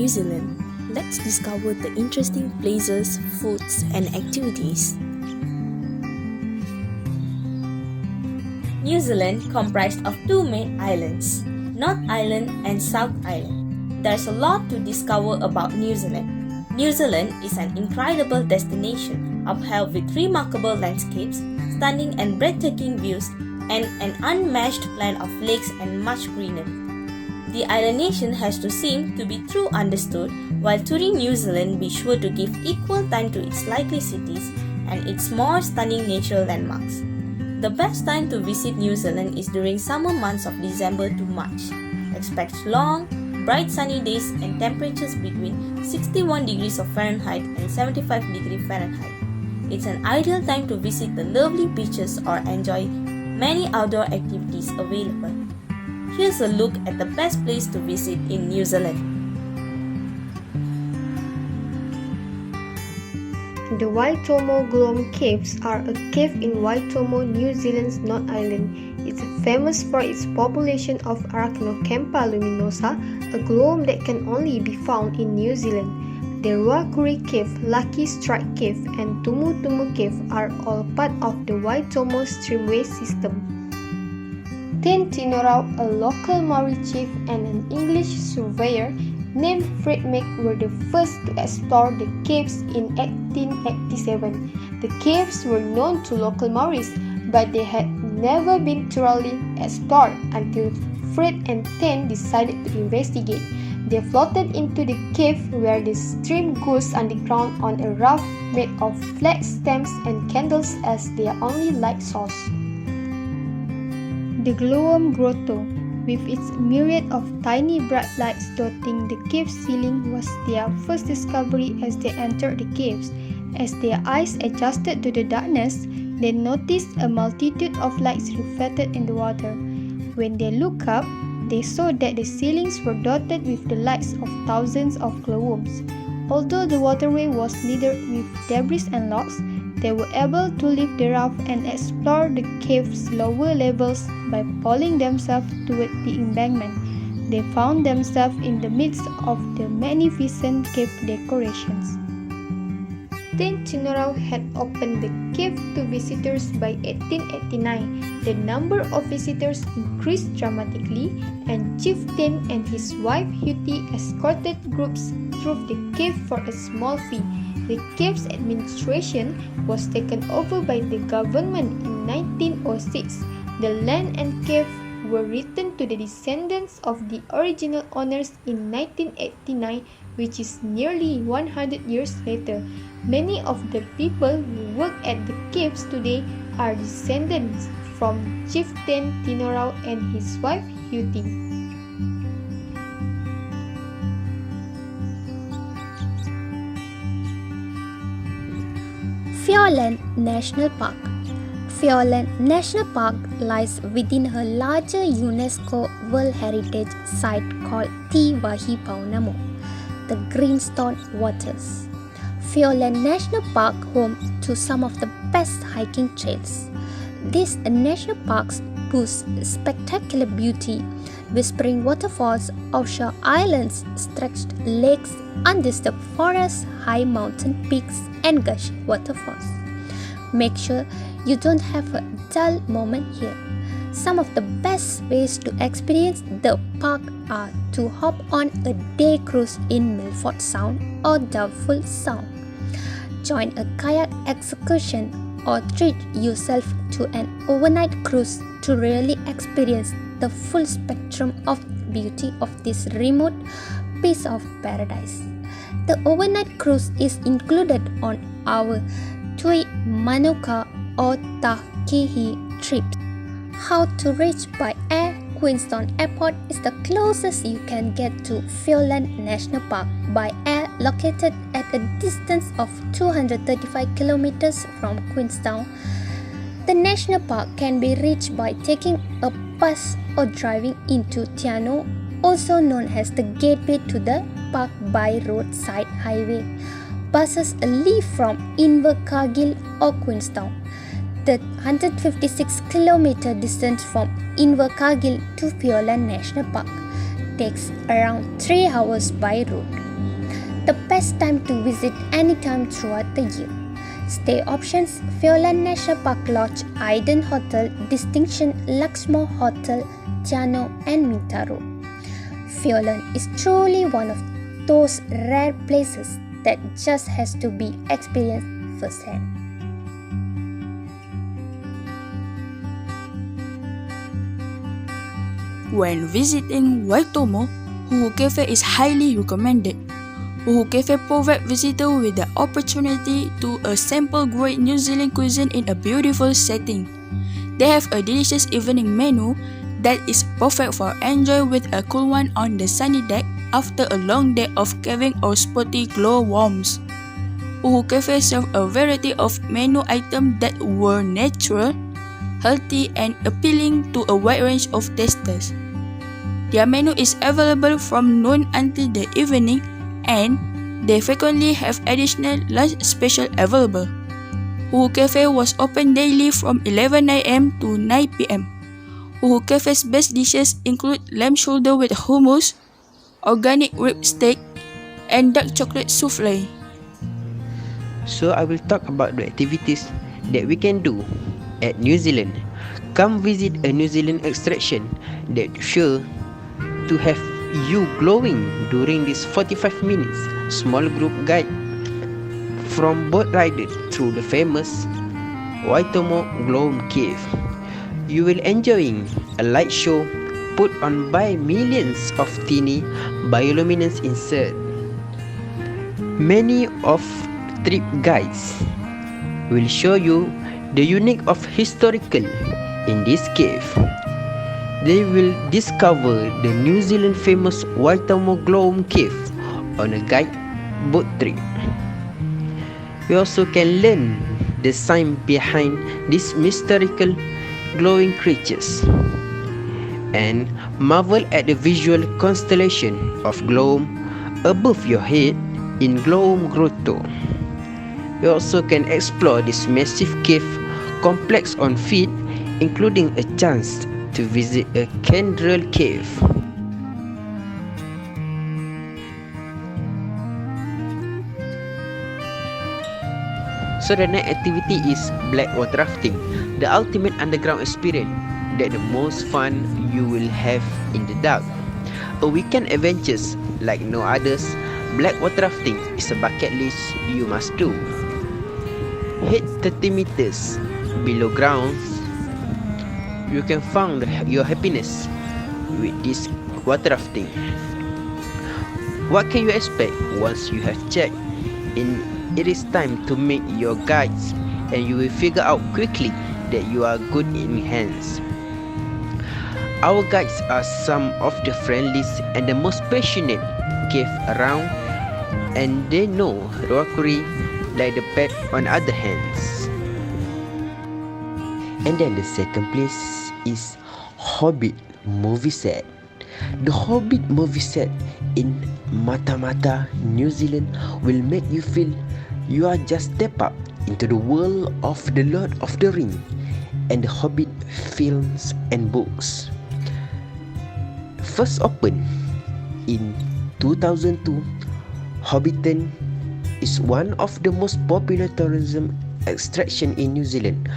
New Zealand. Let's discover the interesting places, foods, and activities. New Zealand comprised of two main islands, North Island and South Island. There's a lot to discover about New Zealand. New Zealand is an incredible destination, upheld with remarkable landscapes, stunning and breathtaking views, and an unmatched plan of lakes and much greenery. The island nation has to seem to be true understood. While touring New Zealand, be sure to give equal time to its lively cities and its more stunning natural landmarks. The best time to visit New Zealand is during summer months of December to March. Expect long, bright sunny days and temperatures between 61 degrees of Fahrenheit and 75 degrees Fahrenheit. It's an ideal time to visit the lovely beaches or enjoy many outdoor activities available. Here's a look at the best place to visit in New Zealand. The WAITOMO Gloam Caves are a cave in WAITOMO, New Zealand's North Island. It's famous for its population of Arachnocampa luminosa, a gloam that can only be found in New Zealand. The Ruakuri Cave, Lucky Strike Cave, and Tumutumu Cave are all part of the WAITOMO streamway system. Ten Tinorau, a local Maori chief and an English surveyor named Fred Mac, were the first to explore the caves in 1887. The caves were known to local Maoris, but they had never been thoroughly explored until Fred and Ten decided to investigate. They floated into the cave where the stream goes underground on a raft made of flag stems and candles as their only light source. The Gloam Grotto, with its myriad of tiny bright lights dotting the cave ceiling, was their first discovery as they entered the caves. As their eyes adjusted to the darkness, they noticed a multitude of lights reflected in the water. When they looked up, they saw that the ceilings were dotted with the lights of thousands of glowworms. Although the waterway was littered with debris and logs, they were able to leave the raft and explore the cave's lower levels by pulling themselves toward the embankment. They found themselves in the midst of the magnificent cave decorations. Ten Tinorau had opened the cave to visitors by 1889. The number of visitors increased dramatically, and Chief Ten and his wife Huti escorted groups through the cave for a small fee. The cave's administration was taken over by the government in 1906. The land and cave were returned to the descendants of the original owners in 1989, which is nearly 100 years later. Many of the people who work at the caves today are descendants from Chieftain Tinorau and his wife Huti. Fiordland National Park. Fiordland National Park lies within a larger UNESCO World Heritage Site called Te Wahi Paunamo, the Greenstone Waters. Fiordland National Park home to some of the best hiking trails. These national parks boast spectacular beauty, whispering waterfalls, offshore islands, stretched lakes, undisturbed forests, high mountain peaks, and gushing waterfalls. Make sure you don't have a dull moment here. Some of the best ways to experience the park are to hop on a day cruise in Milford Sound or Doubtful Sound, join a kayak excursion, or treat yourself to an overnight cruise to really experience the full spectrum of beauty of this remote piece of paradise. The overnight cruise is included on our Tui Manuka or Takihi trips. How to reach by air? Queenstown Airport is the closest you can get to Fiordland National Park by air, located at a distance of 235 kilometers from Queenstown. The national park can be reached by taking a bus or driving into Tiano, also known as the gateway to the park by roadside highway. Buses leave from Invercargill or Queenstown. The 156-kilometer distance from Invercargill to Fiordland National Park takes around 3 hours by road. the best time to visit anytime throughout the year. Stay options: Fiolan National Park Lodge, Aiden Hotel, Distinction, Luxmore Hotel, Tiano and Mintaro. Fiolan is truly one of those rare places that just has to be experienced firsthand. When visiting WAITOMO, Huhu Cafe is highly recommended. Huhu Cafe provides visitors with the opportunity to sample great New Zealand cuisine in a beautiful setting. They have a delicious evening menu that is perfect for enjoy with a cool one on the sunny deck after a long day of caving or sporty glowworms. Huhu Cafe serves a variety of menu items that were natural, healthy, and appealing to a wide range of tasters. Their menu is available from noon until the evening, and they frequently have additional lunch special available. Huhu Cafe was open daily from 11 a.m. to 9 p.m. Huhu Cafe's best dishes include lamb shoulder with hummus, organic rib steak, and dark chocolate souffle. So I will talk about the activities that we can do at New Zealand. Come visit a New Zealand extraction that sure to have you glowing during this 45 minutes small group guide from boat riders through the famous WAITOMO Glow Cave. You will enjoying a light show put on by millions of teeny bioluminescent inserts. Many of trip guides will show you the unique of historical in this cave. They will discover the New Zealand famous WAITOMO Glow Cave on a guide boat trip. We also can learn the science behind these mystical glowing creatures and marvel at the visual constellation of glow above your head in Glow Grotto. We also can explore this massive cave complex on foot, including a chance to visit a Kendrell cave. So the next activity is blackwater rafting, the ultimate underground experience that the most fun you will have in the dark. A weekend adventures like no others, blackwater rafting is a bucket list you must do. Head 30 meters below ground, you can find your happiness with this water rafting. What can you expect once you have checked in? It is time to meet your guides, and you will figure out quickly that you are good in hands. Our guides are some of the friendliest and the most passionate cave around, and they know rockery like the pet on other hands. And then the second place is Hobbit movie set. The Hobbit movie set in Mata-Mata, New Zealand will make you feel you are just step up into the world of the Lord of the Ring and the Hobbit films and books. First opened in 2002, Hobbiton is one of the most popular tourism attractions in New Zealand,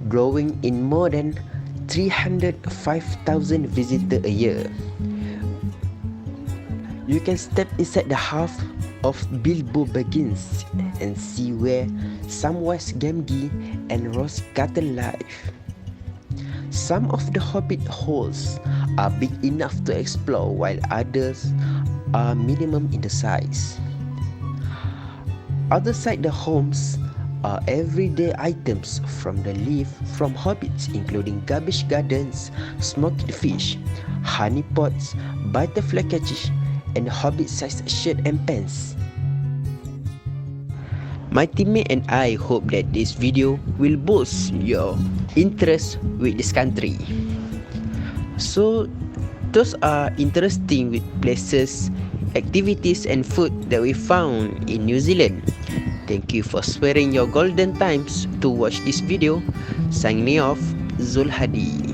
drawing in more than 305,000 visitors a year. You can step inside the house of Bilbo Baggins and see where Samwise Gamgee and Ross Cotton live. Some of the Hobbit halls are big enough to explore, while others are minimum in the size. Outside the homes are everyday items from the life from hobbits, including garbage gardens, smoked fish, honey pots, butterfly catches, and hobbit-sized shirt and pants. My teammate and I hope that this video will boost your interest with this country. So those are interesting with places, activities and food that we found in New Zealand. Thank you for sparing your golden times to watch this video. Signing off, Zul Hadi.